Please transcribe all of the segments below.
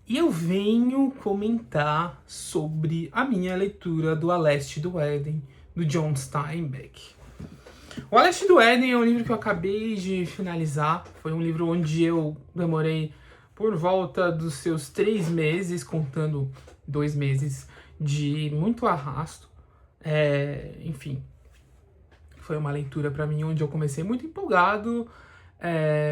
E eu venho comentar sobre a minha leitura do A Leste do Éden, do John Steinbeck. O A Leste do Éden é um livro que eu acabei de finalizar. Foi um livro onde eu demorei por volta dos seus 3 meses, contando 2 meses de muito arrasto. Enfim, foi uma leitura para mim onde eu comecei muito empolgado.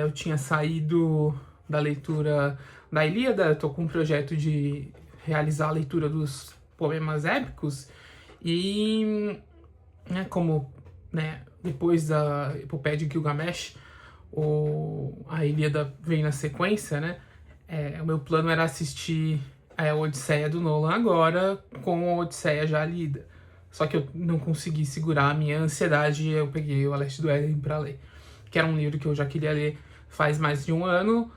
Eu tinha saído da leitura da Ilíada, eu tô com um projeto de realizar a leitura dos poemas épicos e, né, como, né, depois da Epopeia de Gilgamesh, a Ilíada vem na sequência, né, o meu plano era assistir a Odisseia do Nolan agora com a Odisseia já lida. Só que eu não consegui segurar a minha ansiedade e eu peguei o A Leste do Éden pra ler, que era um livro que eu já queria ler faz mais de um ano.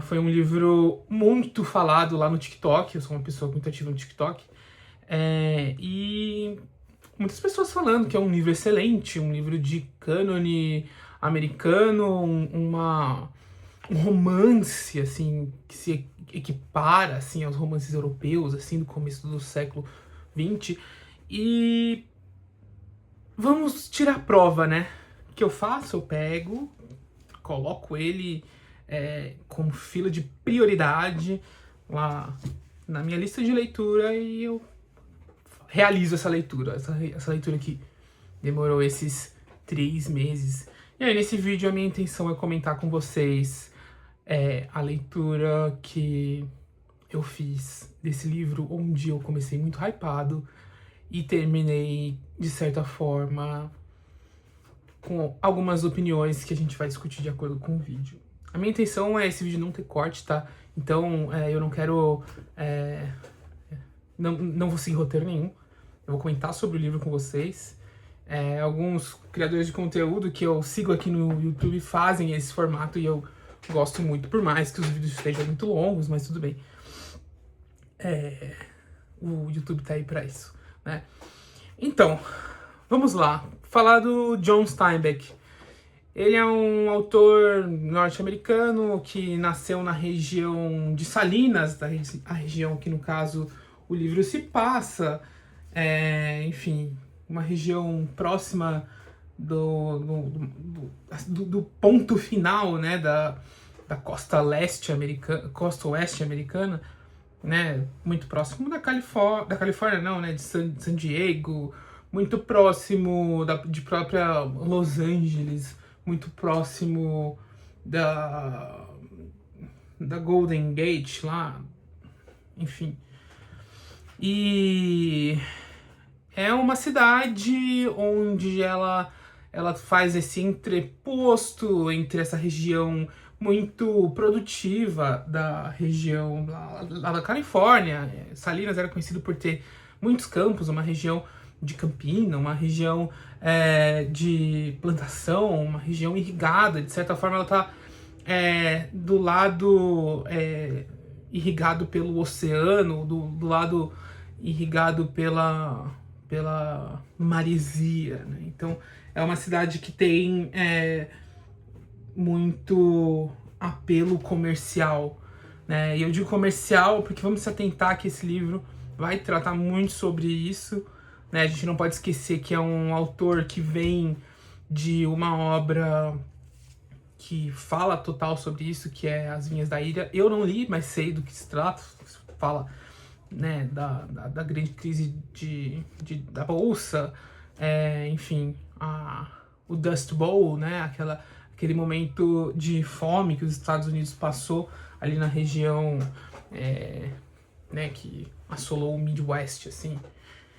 Foi um livro muito falado lá no TikTok, eu sou uma pessoa muito ativa no TikTok, e muitas pessoas falando que é um livro excelente, um livro de cânone americano, um romance, assim, que se equipara, assim, aos romances europeus, assim, do começo do século XX. E vamos tirar a prova, né? O que eu faço? Eu pego, coloco ele como fila de prioridade lá na minha lista de leitura e eu realizo essa leitura. Essa leitura que demorou esses 3 meses. E aí, nesse vídeo, a minha intenção é comentar com vocês a leitura que eu fiz desse livro, onde eu comecei muito hypado e terminei, de certa forma, com algumas opiniões que a gente vai discutir de acordo com o vídeo. A minha intenção é esse vídeo não ter corte, tá? Então eu não quero... não vou seguir roteiro nenhum. Eu vou comentar sobre o livro com vocês. Alguns criadores de conteúdo que eu sigo aqui no YouTube fazem esse formato e eu gosto muito, por mais que os vídeos estejam muito longos, mas tudo bem. O YouTube tá aí pra isso, né? Então, vamos lá. Falar do John Steinbeck. Ele é um autor norte-americano que nasceu na região de Salinas, a região que, no caso, o livro se passa. Enfim, uma região próxima do ponto final, né, da costa leste americana, costa oeste americana, né, muito próximo da Califórnia não, né, de San Diego, muito próximo de própria Los Angeles, muito próximo da Golden Gate lá, enfim. E é uma cidade onde ela faz esse entreposto entre essa região muito produtiva da região lá da Califórnia. Salinas era conhecido por ter muitos campos, uma região de campina, uma região de plantação, uma região irrigada. De certa forma, ela está do lado irrigado pelo oceano, do lado irrigado pela maresia, né? Então, é uma cidade que tem muito apelo comercial, né? E eu digo comercial porque vamos se atentar que esse livro vai tratar muito sobre isso, né? A gente não pode esquecer que é um autor que vem de uma obra que fala total sobre isso, que é As Vinhas da Ira. Eu não li, mas sei do que se trata. Fala, né, da grande crise da bolsa, enfim, o Dust Bowl, né, aquele momento de fome que os Estados Unidos passou ali na região, né, que assolou o Midwest, assim,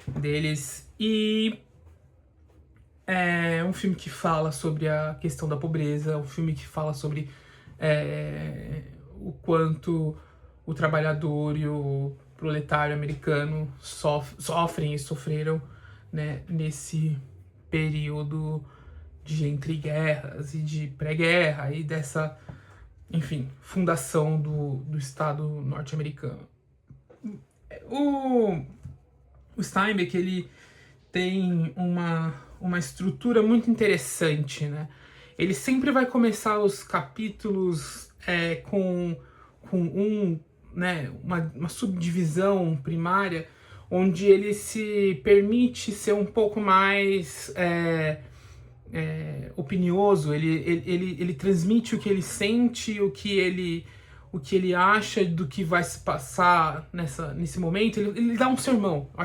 deles. E é um filme que fala sobre a questão da pobreza, um filme que fala sobre o quanto o trabalhador e o proletário americano sofrem e sofreram, né, nesse período de entre guerras e de pré-guerra e dessa, enfim, fundação do Estado norte-americano. O Steinbeck, ele tem uma estrutura muito interessante, né? Ele sempre vai começar os capítulos com um né, uma subdivisão primária, onde ele se permite ser um pouco mais opinioso, ele transmite o que ele sente, o que ele acha do que vai se passar nesse momento. Ele dá um sermão. Eu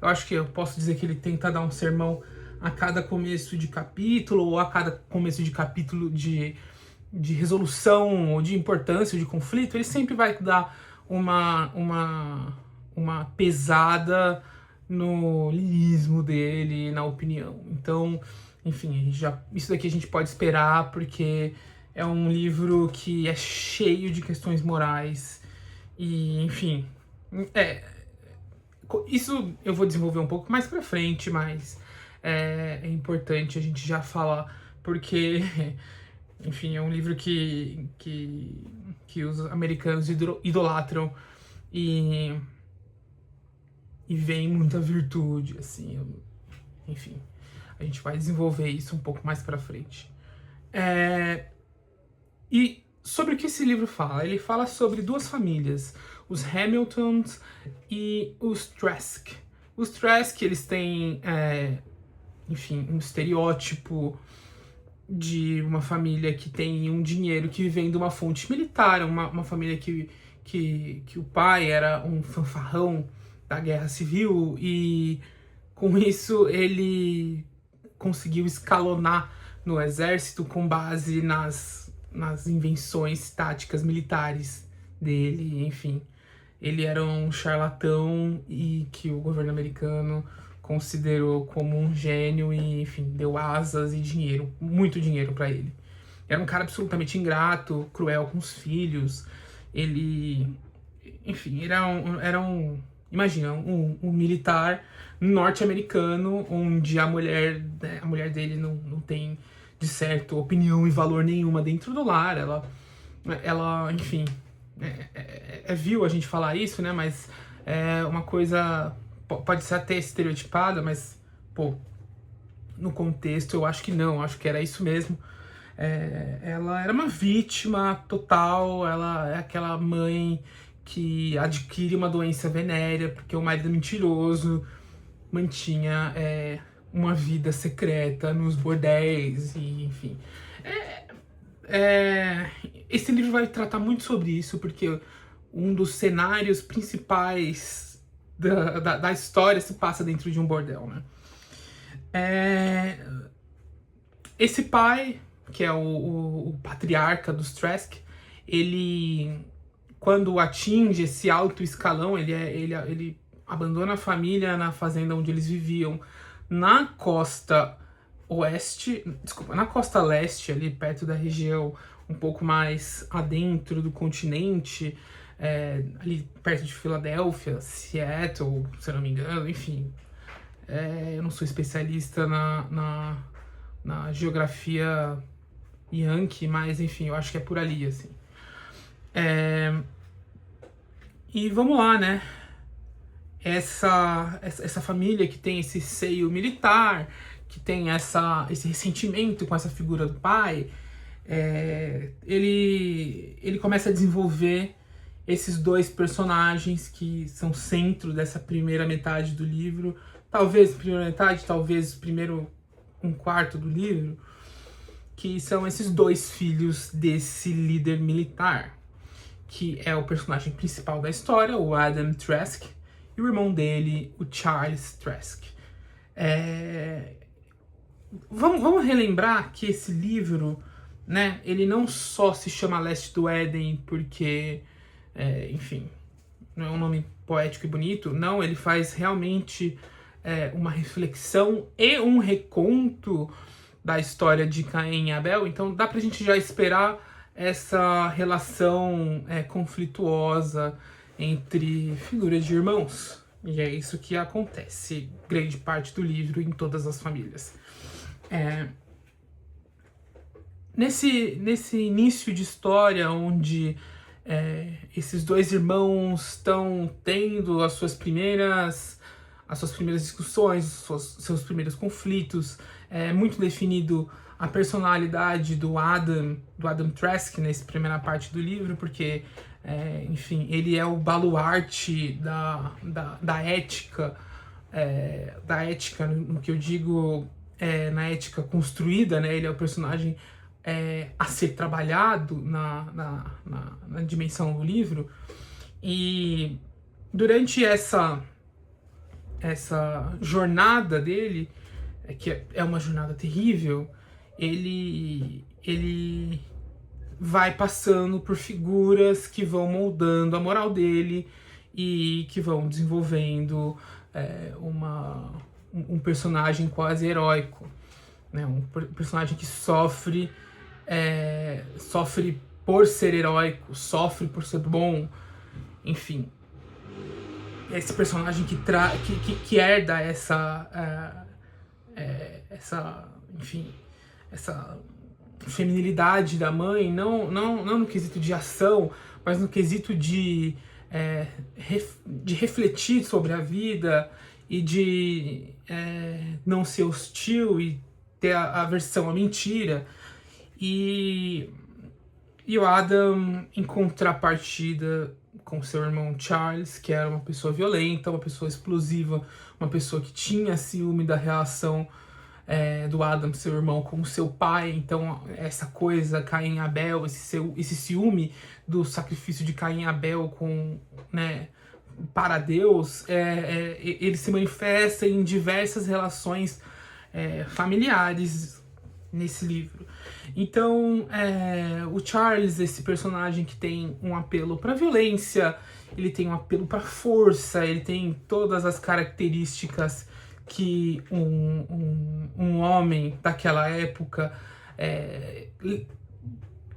acho que eu posso dizer que ele tenta dar um sermão a cada começo de capítulo, ou a cada começo de capítulo de resolução, ou de importância, ou de conflito. Ele sempre vai dar uma pesada no lirismo dele, na opinião. Então, enfim, isso daqui a gente pode esperar, porque é um livro que é cheio de questões morais. E, enfim, isso eu vou desenvolver um pouco mais pra frente, mas é importante a gente já falar, porque, enfim, é um livro que os americanos idolatram e vem muita virtude, assim, enfim, a gente vai desenvolver isso um pouco mais pra frente. E sobre o que esse livro fala? Ele fala sobre duas famílias, os Hamiltons e os Trask. Os Trask, eles têm, enfim, um estereótipo de uma família que tem um dinheiro que vem de uma fonte militar, uma família que o pai era um fanfarrão da Guerra Civil, e com isso ele conseguiu escalonar no exército com base nas invenções táticas militares dele. Enfim, ele era um charlatão e que o governo americano considerou como um gênio e, enfim, deu asas e dinheiro, muito dinheiro para ele. Era um cara absolutamente ingrato, cruel com os filhos. Ele, enfim, imagina, um militar norte-americano onde a mulher dele não tem, de certo, opinião e valor nenhuma dentro do lar. Ela enfim, vil a gente falar isso, né? Mas é uma coisa, pode ser até estereotipada, mas, pô, no contexto eu acho que não, acho que era isso mesmo. Ela era uma vítima total, ela é aquela mãe que adquire uma doença venérea porque o marido mentiroso mantinha uma vida secreta nos bordéis, e, enfim. Esse livro vai tratar muito sobre isso, porque um dos cenários principais da história se passa dentro de um bordel, né? Esse pai, que é o patriarca dos Trask, ele, quando atinge esse alto escalão, ele abandona a família na fazenda onde eles viviam, na costa leste, ali perto da região um pouco mais adentro do continente, ali perto de Filadélfia, Seattle, se eu não me engano, enfim. Eu não sou especialista na geografia yankee, mas enfim, eu acho que é por ali, assim. E vamos lá, né? Essa família que tem esse seio militar, que tem esse ressentimento com essa figura do pai, ele começa a desenvolver esses dois personagens que são centro dessa primeira metade do livro, talvez primeira metade, talvez primeiro um quarto do livro, que são esses dois filhos desse líder militar, que é o personagem principal da história, o Adam Trask, e o irmão dele, o Charles Trask. Vamos relembrar que esse livro, né, ele não só se chama Leste do Éden porque, enfim, não é um nome poético e bonito, não, ele faz realmente uma reflexão e um reconto da história de Caim e Abel. Então dá pra gente já esperar essa relação conflituosa entre figuras de irmãos. E é isso que acontece grande parte do livro em todas as famílias. Nesse início de história, onde esses dois irmãos estão tendo as suas primeiras discussões, seus primeiros conflitos, é muito definido a personalidade do Adam Trask nessa primeira parte do livro, porque Enfim, ele é o baluarte da ética, da ética, no que eu digo, na ética construída, né? Ele é o personagem a ser trabalhado na dimensão do livro. E durante essa jornada dele, que é uma jornada terrível, ele vai passando por figuras que vão moldando a moral dele e que vão desenvolvendo um personagem quase heróico, né? Um personagem que sofre por ser heróico, sofre por ser bom, enfim. Esse personagem que herda essa feminilidade da mãe, não no quesito de ação, mas no quesito de refletir sobre a vida e de não ser hostil e ter a aversão à mentira. E o Adam, em contrapartida com seu irmão Charles, que era uma pessoa violenta, uma pessoa explosiva, uma pessoa que tinha ciúme da relação do Adam, seu irmão, com seu pai. Então essa coisa, Caim e Abel, esse ciúme do sacrifício de Caim e Abel para Deus, ele se manifesta em diversas relações familiares nesse livro. Então o Charles, esse personagem que tem um apelo para violência, ele tem um apelo para força, ele tem todas as características que um homem daquela época,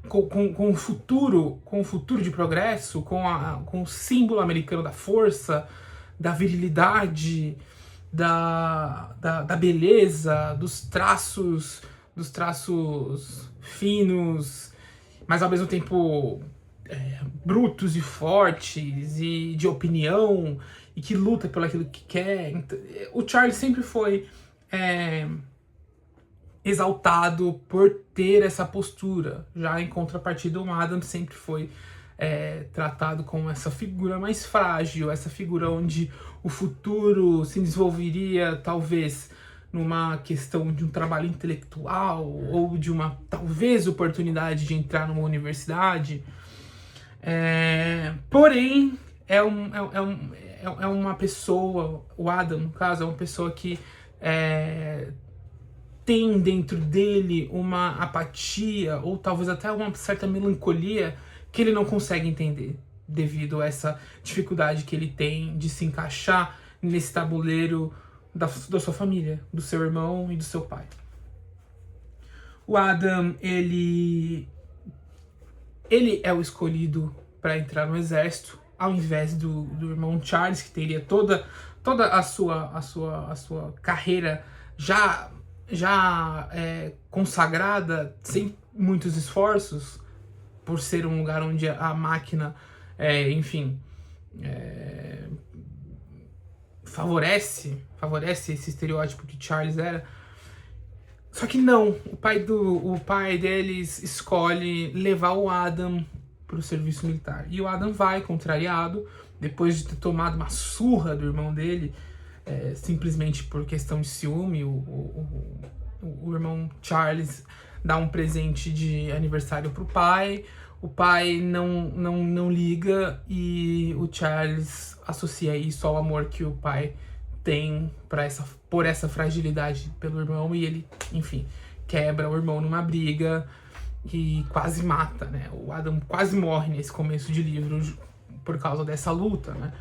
com o futuro de progresso, com o símbolo americano da força, da virilidade, da beleza, dos traços finos, mas ao mesmo tempo brutos e fortes e de opinião, e que luta pelo aquilo que quer. Então, o Charles sempre foi exaltado por ter essa postura. Já em contrapartida, o Adam sempre foi tratado como essa figura mais frágil, essa figura onde o futuro se desenvolveria talvez numa questão de um trabalho intelectual ou de uma talvez oportunidade de entrar numa universidade. Porém, é uma pessoa, o Adam, no caso, é uma pessoa que tem dentro dele uma apatia ou talvez até uma certa melancolia que ele não consegue entender, devido a essa dificuldade que ele tem de se encaixar nesse tabuleiro da sua família, do seu irmão e do seu pai. O Adam, ele é o escolhido para entrar no exército, ao invés do irmão Charles, que teria toda a sua carreira já consagrada, sem muitos esforços, por ser um lugar onde a máquina, favorece esse estereótipo que Charles era. Só que não, o pai deles escolhe levar o Adam pro serviço militar. E o Adam vai, contrariado, depois de ter tomado uma surra do irmão dele, simplesmente por questão de ciúme. O irmão Charles dá um presente de aniversário pro pai, o pai não liga, e o Charles associa isso ao amor que o pai tem por essa fragilidade pelo irmão, e ele, enfim, quebra o irmão numa briga e quase mata, né? O Adam quase morre nesse começo de livro por causa dessa luta, né?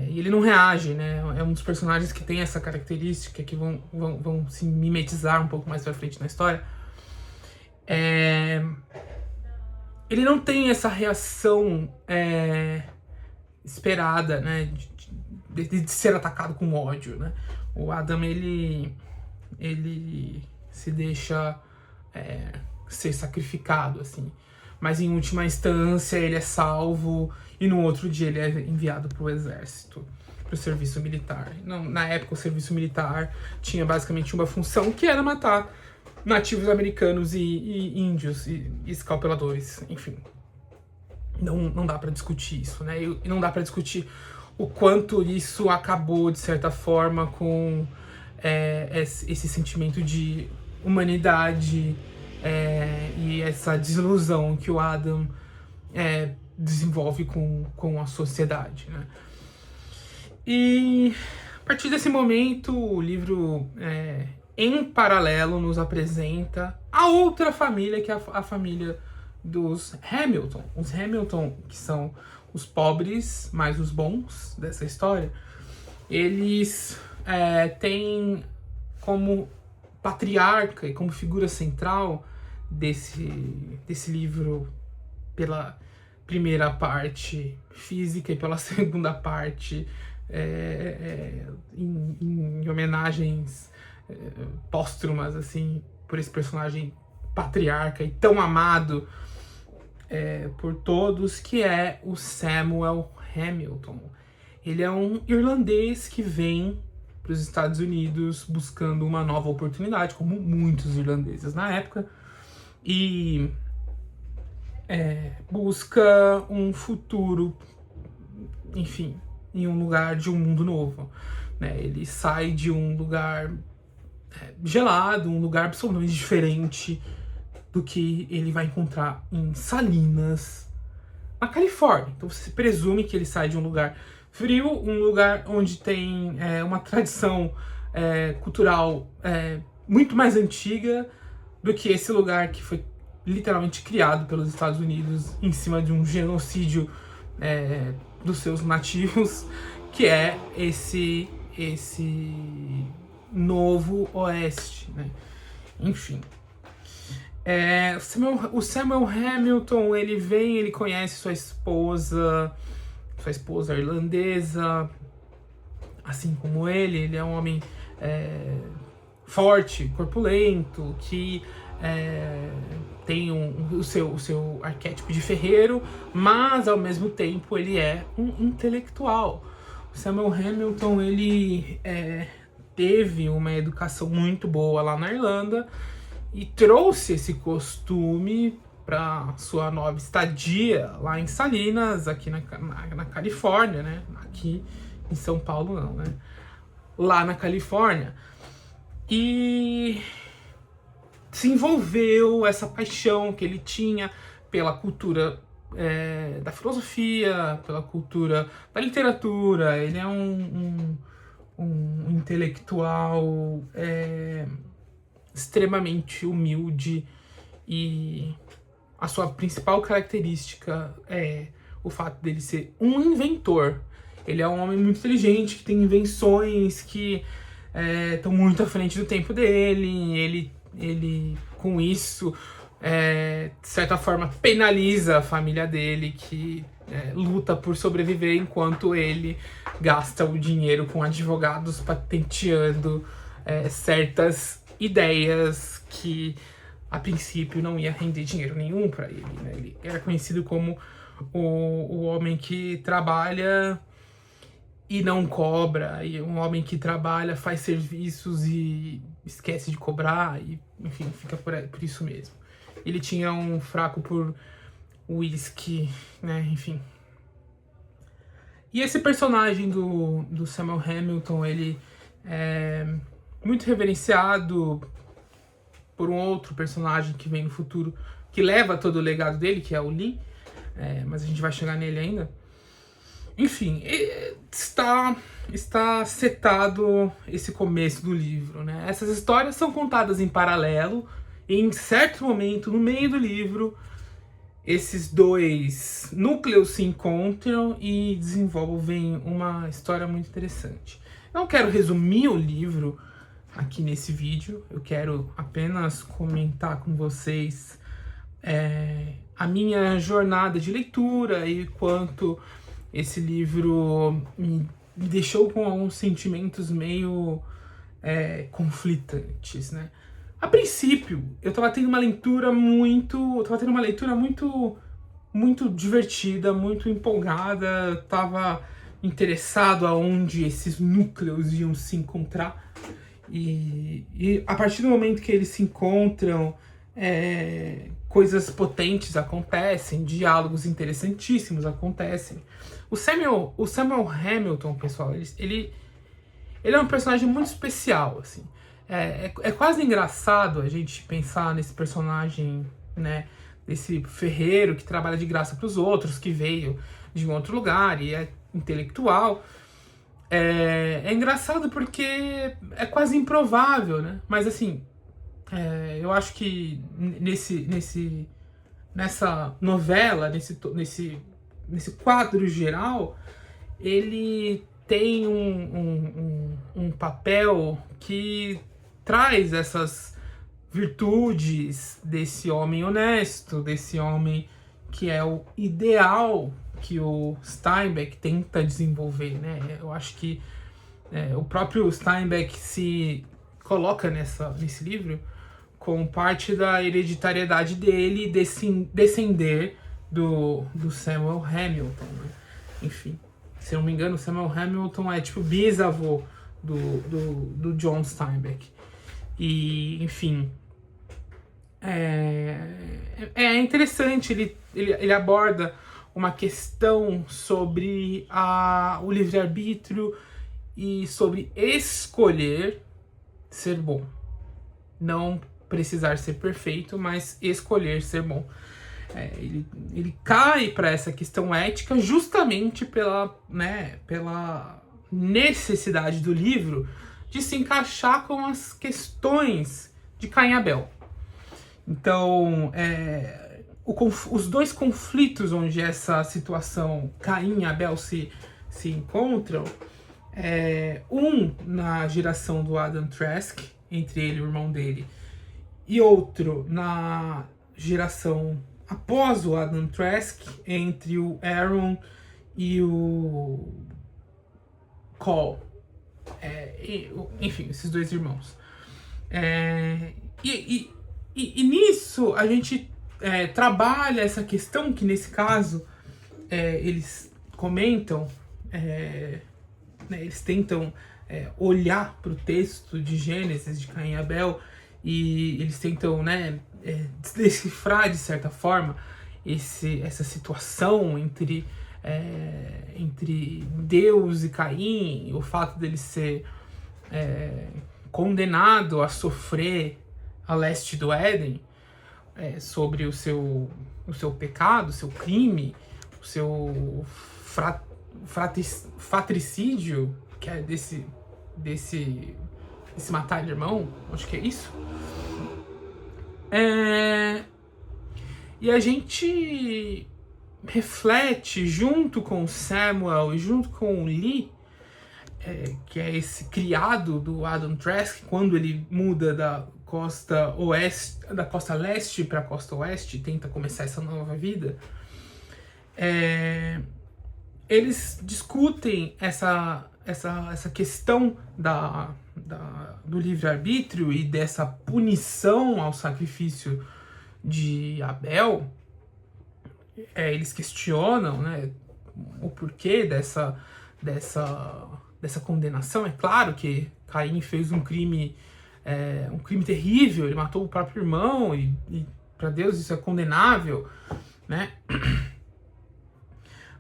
E ele não reage, né? É um dos personagens que tem essa característica, que vão se mimetizar um pouco mais pra frente na história. Ele não tem essa reação esperada, né? De ser atacado com ódio, né? O Adam, ele se deixa ser sacrificado, assim. Mas em última instância ele é salvo e no outro dia ele é enviado para o exército, para o serviço militar. Na época o serviço militar tinha basicamente uma função, que era matar nativos americanos e índios e escalpeladores, enfim. não dá pra discutir isso, né? E não dá pra discutir o quanto isso acabou, de certa forma, com esse sentimento de humanidade e essa desilusão que o Adam desenvolve com a sociedade, né? E a partir desse momento, o livro, em paralelo, nos apresenta a outra família, que é a família dos Hamilton. Os Hamilton, que são os pobres, mais os bons dessa história, eles têm como patriarca e como figura central desse livro, pela primeira parte física e pela segunda parte em homenagens póstumas, assim, por esse personagem patriarca e tão amado por todos, que é o Samuel Hamilton. Ele é um irlandês que vem para os Estados Unidos buscando uma nova oportunidade, como muitos irlandeses na época, e busca um futuro, enfim, em um lugar de um mundo novo, né? Ele sai de um lugar gelado, um lugar absolutamente diferente do que ele vai encontrar em Salinas, na Califórnia. Então você presume que ele sai de um lugar frio, um lugar onde tem uma tradição cultural muito mais antiga do que esse lugar que foi literalmente criado pelos Estados Unidos em cima de um genocídio dos seus nativos, que é esse novo oeste, né? Enfim. O Samuel Hamilton, ele vem, ele conhece sua esposa irlandesa, assim como ele é um homem forte, corpulento, que tem o seu arquétipo de ferreiro, mas ao mesmo tempo ele é um intelectual. O Samuel Hamilton, ele teve uma educação muito boa lá na Irlanda e trouxe esse costume para sua nova estadia lá em Salinas, aqui na Califórnia, né? Aqui em São Paulo não, né? Lá na Califórnia. E desenvolveu essa paixão que ele tinha pela cultura da filosofia, pela cultura da literatura. Ele é um intelectual extremamente humilde, e a sua principal característica é o fato dele ser um inventor. Ele é um homem muito inteligente, que tem invenções que estão muito à frente do tempo dele. Ele com isso, de certa forma, penaliza a família dele, que luta por sobreviver, enquanto ele gasta o dinheiro com advogados patenteando certas ideias que a princípio não ia render dinheiro nenhum para ele, né? Ele era conhecido como o homem que trabalha e não cobra, e um homem que trabalha, faz serviços e esquece de cobrar, e enfim, fica por isso mesmo. Ele tinha um fraco por whisky, né? Enfim. E esse personagem do Samuel Hamilton, ele é muito reverenciado por um outro personagem que vem no futuro, que leva todo o legado dele, que é o Lee, mas a gente vai chegar nele ainda. Enfim, está setado esse começo do livro, né? Essas histórias são contadas em paralelo, e em certo momento, no meio do livro, esses dois núcleos se encontram e desenvolvem uma história muito interessante. Não quero resumir o livro aqui nesse vídeo, eu quero apenas comentar com vocês a minha jornada de leitura e quanto esse livro me deixou com alguns sentimentos meio conflitantes, né? A princípio, eu tava tendo uma leitura muito divertida, muito empolgada, tava interessado aonde esses núcleos iam se encontrar. E a partir do momento que eles se encontram, coisas potentes acontecem, diálogos interessantíssimos acontecem. O Samuel Hamilton, pessoal, ele é um personagem muito especial, assim. É quase engraçado a gente pensar nesse personagem, né? Desse ferreiro que trabalha de graça para os outros, que veio de um outro lugar e é intelectual. É engraçado porque é quase improvável, né? Mas assim, eu acho que nessa novela, nesse quadro geral, ele tem um papel que traz essas virtudes desse homem honesto, desse homem que é o ideal que o Steinbeck tenta desenvolver, né? Eu acho que o próprio Steinbeck se coloca nesse livro com parte da hereditariedade dele descender do Samuel Hamilton, né? Enfim, se não me engano, Samuel Hamilton é tipo bisavô do John Steinbeck. E, enfim, é interessante, ele aborda uma questão sobre o livre-arbítrio e sobre escolher ser bom. Não precisar ser perfeito, mas escolher ser bom. Ele cai para essa questão ética justamente pela necessidade do livro de se encaixar com as questões de Caim e Abel. Então, os dois conflitos onde essa situação Caim e Abel se encontram, na geração do Adam Trask, entre ele e o irmão dele, e outro na geração após o Adam Trask, entre o Aaron e o Cole. Enfim, esses dois irmãos. E nisso a gente trabalha essa questão que, nesse caso, eles comentam, eles tentam olhar para o texto de Gênesis, de Caim e Abel, e eles tentam decifrar, de certa forma, essa situação entre Deus e Caim, o fato dele ser condenado a sofrer a leste do Éden, sobre o seu pecado, o seu crime, o seu fratricídio, que é desse matar irmão, acho que é isso. E a gente reflete junto com Samuel e junto com o Lee, que é esse criado do Adam Trask, quando ele muda da costa leste para a costa oeste, tenta começar essa nova vida. Eles discutem essa questão do livre-arbítrio e dessa punição ao sacrifício de Abel. Eles questionam, né, o porquê dessa condenação. É claro que Caim fez um crime terrível, ele matou o próprio irmão e para Deus isso é condenável, né?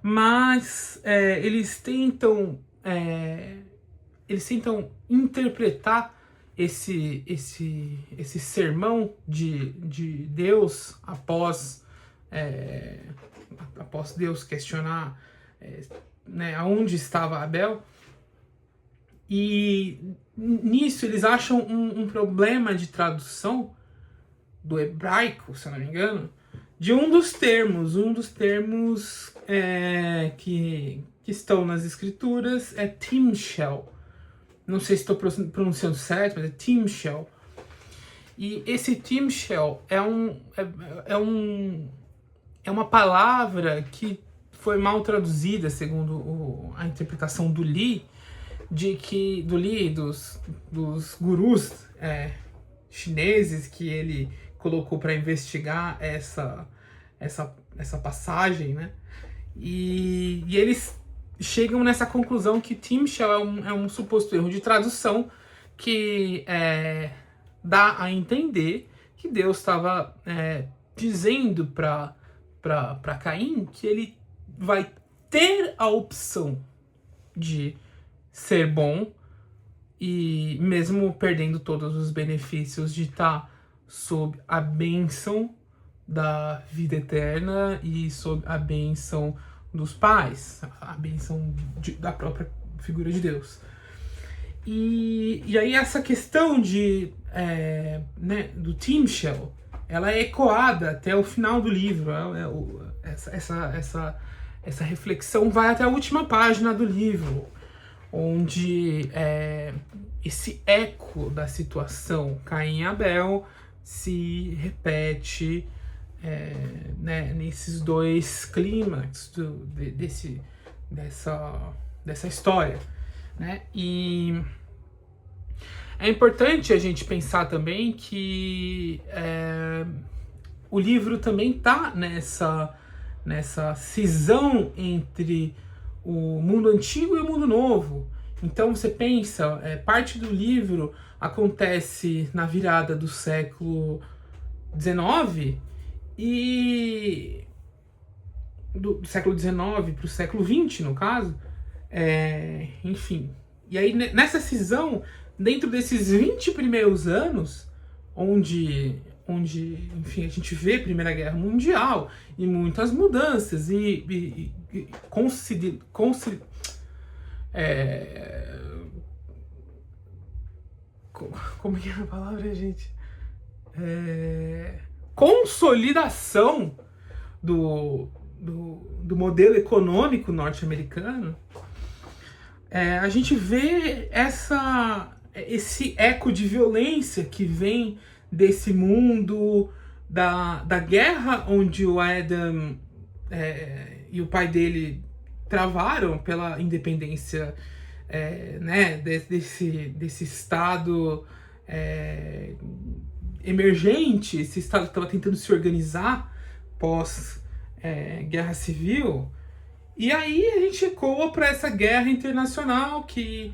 Mas eles tentam interpretar esse sermão de Deus após Deus questionar aonde estava Abel. E nisso eles acham um problema de tradução do hebraico, se eu não me engano, de um dos termos que estão nas escrituras, é Timshel. Não sei se estou pronunciando certo, mas é Timshel. E esse Timshel é uma palavra que foi mal traduzida, segundo a interpretação do Lee, dos gurus chineses que ele colocou para investigar essa passagem, né? E eles chegam nessa conclusão que Timshel é um suposto erro de tradução que dá a entender que Deus estava dizendo para Caim que ele vai ter a opção de ser bom, e mesmo perdendo todos os benefícios de estar sob a bênção da vida eterna e sob a bênção dos pais, a bênção da própria figura de Deus. E aí essa questão do Timshel, ela é ecoada até o final do livro. Essa reflexão vai até a última página do livro, onde esse eco da situação Caim e Abel se repete nesses dois clímax dessa história, né? E é importante a gente pensar também que o livro também está nessa cisão entre o mundo antigo e o mundo novo. Então você pensa, parte do livro acontece na virada do século XIX e do século XIX para o século XX, no caso. Enfim. E aí nessa cisão, dentro desses 20 primeiros anos, onde enfim, a gente vê a Primeira Guerra Mundial e muitas mudanças como é que é a palavra, gente? Consolidação do modelo econômico norte-americano. A gente vê esse eco de violência que vem desse mundo da guerra onde o Adam e o pai dele travaram pela independência desse estado emergente, esse estado que estava tentando se organizar pós guerra civil. E aí a gente ecoa para essa guerra internacional que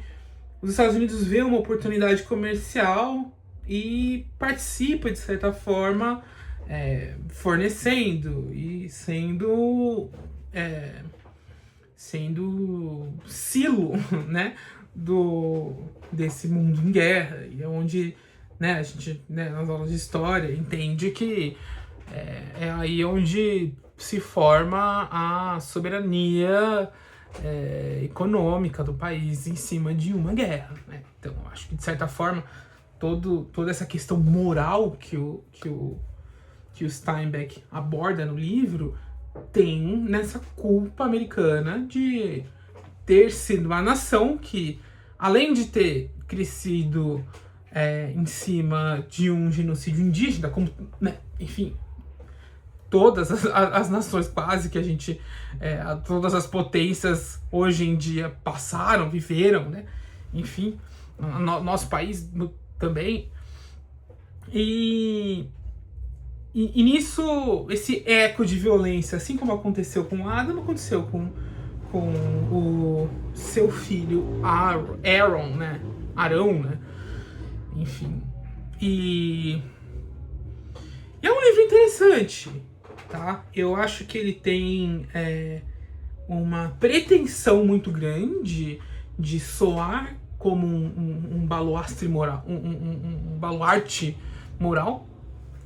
os Estados Unidos vê uma oportunidade comercial e participa, de certa forma, fornecendo e sendo silo, né, desse mundo em guerra. E é onde, a gente, nas aulas de história, entende que é aí onde se forma a soberania econômica do país em cima de uma guerra, né? Então, acho que, de certa forma, toda essa questão moral que o Steinbeck aborda no livro tem nessa culpa americana de ter sido uma nação que, além de ter crescido em cima de um genocídio indígena, como, enfim, todas as nações quase que a gente, todas as potências hoje em dia passaram, viveram, né? Enfim, nosso país também. E nisso, esse eco de violência, assim como aconteceu com Adam, aconteceu com o seu filho Aaron, né? Arão, né? Enfim. E é um livro interessante, tá? Eu acho que ele tem uma pretensão muito grande de soar como um baluarte moral, um baluarte moral,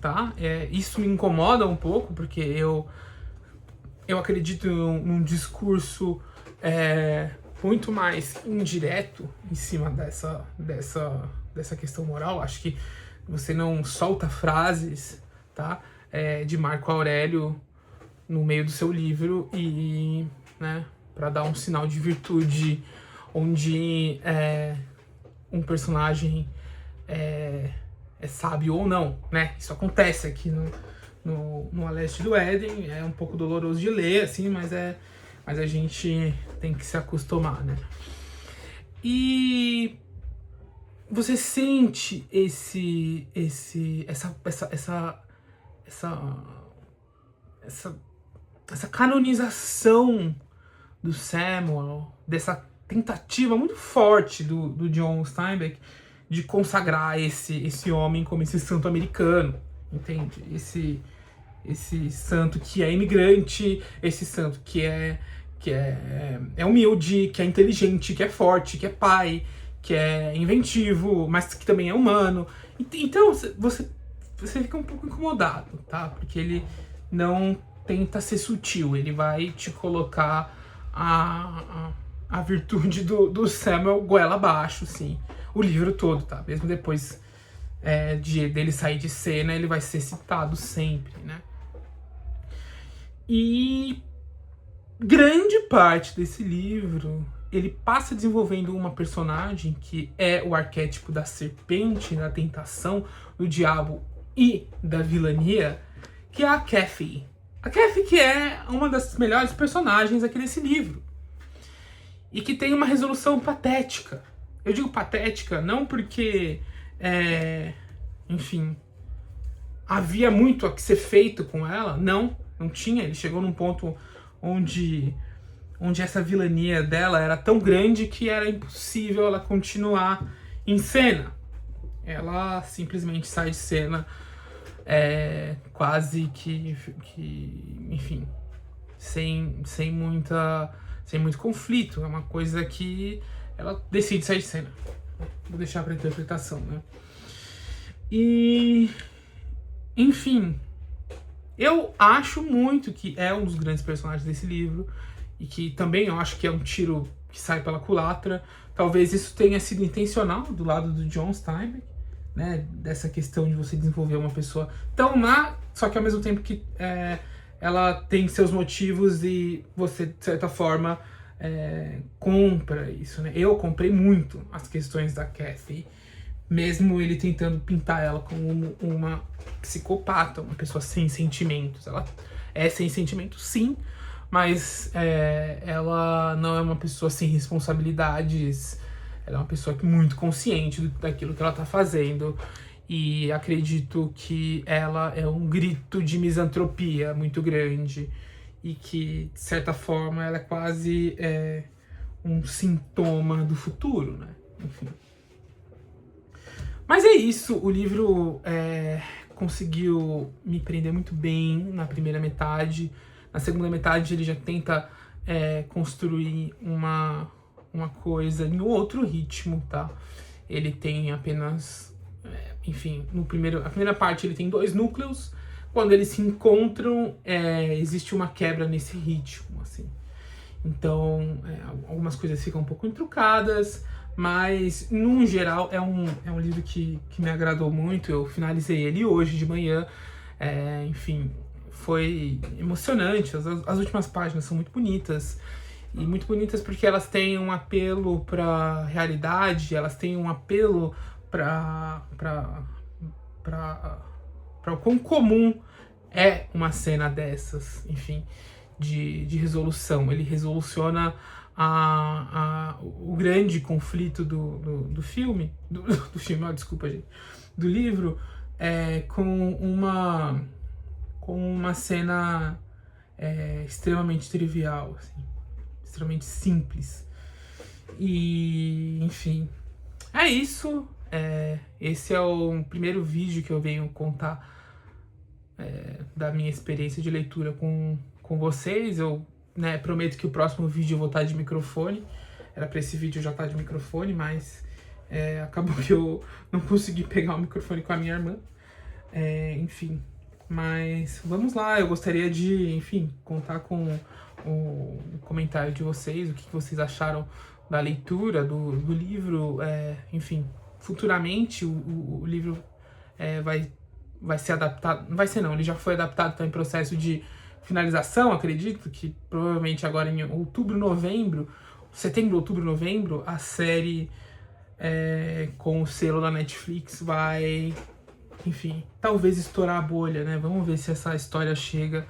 tá? Isso me incomoda um pouco, porque eu acredito num discurso muito mais indireto em cima dessa questão moral. Acho que você não solta frases, tá, de Marco Aurélio no meio do seu livro e, né, para dar um sinal de virtude onde um personagem é sábio ou não, né? Isso acontece aqui no A Leste do Éden. É um pouco doloroso de ler, assim, mas a gente tem que se acostumar, né? E você sente essa canonização do Samuel, dessa tentativa muito forte do John Steinbeck de consagrar esse homem como esse santo americano, entende? esse santo que é imigrante, esse santo que é humilde, que é inteligente, que é forte, que é pai, que é inventivo, mas que também é humano. Então você fica um pouco incomodado, tá? Porque ele não tenta ser sutil, ele vai te colocar a virtude do Samuel goela abaixo, sim, o livro todo, tá? Mesmo depois dele sair de cena, ele vai ser citado sempre, né? E grande parte desse livro, ele passa desenvolvendo uma personagem que é o arquétipo da serpente, da tentação, do diabo e da vilania, que é a Kathy. A Kathy que é uma das melhores personagens aqui desse livro. E que tem uma resolução patética. Eu digo patética não porque, enfim, havia muito a que ser feito com ela. Não tinha. Ele chegou num ponto onde essa vilania dela era tão grande que era impossível ela continuar em cena. Ela simplesmente sai de cena quase que enfim, sem muito conflito. É uma coisa que ela decide sair de cena. Vou deixar para interpretação, né? E enfim, eu acho muito que é um dos grandes personagens desse livro e que também eu acho que é um tiro que sai pela culatra. Talvez isso tenha sido intencional do lado do John Steinbeck, né? Dessa questão de você desenvolver uma pessoa tão má, só que ao mesmo tempo que ela tem seus motivos e você, de certa forma, compra isso, né? Eu comprei muito as questões da Kathy, mesmo ele tentando pintar ela como uma psicopata, uma pessoa sem sentimentos. Ela é sem sentimentos, sim, mas ela não é uma pessoa sem responsabilidades. Ela é uma pessoa muito consciente daquilo que ela tá fazendo. E acredito que ela é um grito de misantropia muito grande. E que, de certa forma, ela é quase um sintoma do futuro, né? Enfim. Mas é isso, o livro conseguiu me prender muito bem na primeira metade. Na segunda metade ele já tenta construir uma coisa em outro ritmo, tá? Ele tem apenas, enfim, a primeira parte ele tem 2 núcleos. Quando eles se encontram, existe uma quebra nesse ritmo, assim. Então, algumas coisas ficam um pouco intrucadas, mas, no geral, é um livro que me agradou muito. Eu finalizei ele hoje de manhã. Enfim, foi emocionante. As últimas páginas são muito bonitas. E muito bonitas porque elas têm um apelo para realidade, elas têm um apelo para o quão comum é uma cena dessas, enfim, de resolução. Ele resoluciona o grande conflito do filme, do filme, desculpa, gente, do livro, com uma cena extremamente trivial, assim, extremamente simples. E, enfim, é isso. Esse é o primeiro vídeo que eu venho contar da minha experiência de leitura com vocês. Eu prometo que o próximo vídeo eu vou estar de microfone. Era pra esse vídeo eu já estar de microfone, mas acabou que eu não consegui pegar o microfone com a minha irmã. Enfim, mas vamos lá. Eu gostaria de, enfim, contar com o comentário de vocês, o que vocês acharam da leitura do livro. Enfim, futuramente o livro vai ser adaptado. Não vai ser não, ele já foi adaptado, está em processo de finalização, acredito que provavelmente agora em outubro, novembro, setembro, outubro, novembro, a série com o selo da Netflix vai, enfim, talvez estourar a bolha, né? Vamos ver se essa história chega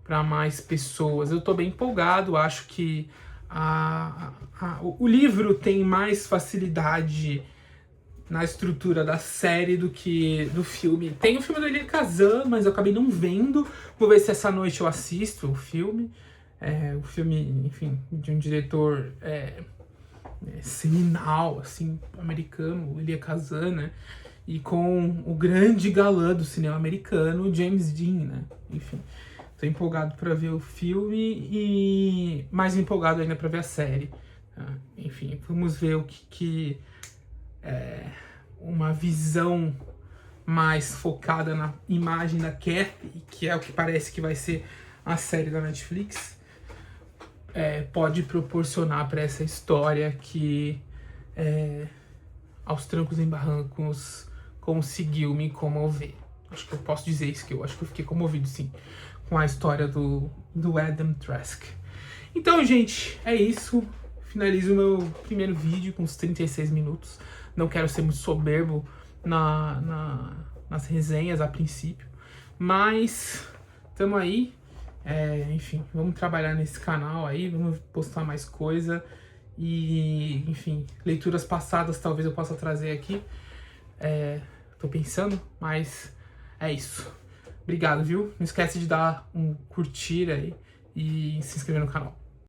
para mais pessoas. Eu tô bem empolgado, acho que o livro tem mais facilidade na estrutura da série do que do filme. Tem o filme do Elia Kazan, mas eu acabei não vendo. Vou ver se essa noite eu assisto o filme. O filme, enfim, de um diretor seminal, assim, americano, o Elia Kazan, né? e com o grande galã do cinema americano, James Dean, né? Enfim, tô empolgado para ver o filme e mais empolgado ainda para ver a série. Tá? Enfim, vamos ver o que uma visão mais focada na imagem da Kathy, que é o que parece que vai ser a série da Netflix, pode proporcionar para essa história que, aos trancos e barrancos, conseguiu me comover. Acho que eu posso dizer isso, que eu acho que eu fiquei comovido, sim, com a história do Adam Trask. Então, gente, é isso. Finalizo o meu primeiro vídeo com uns 36 minutos. Não quero ser muito soberbo nas resenhas a princípio, mas tamo aí. Enfim, vamos trabalhar nesse canal aí, vamos postar mais coisa. E, enfim, leituras passadas talvez eu possa trazer aqui. Tô pensando, mas é isso. Obrigado, viu? Não esquece de dar um curtir aí e se inscrever no canal.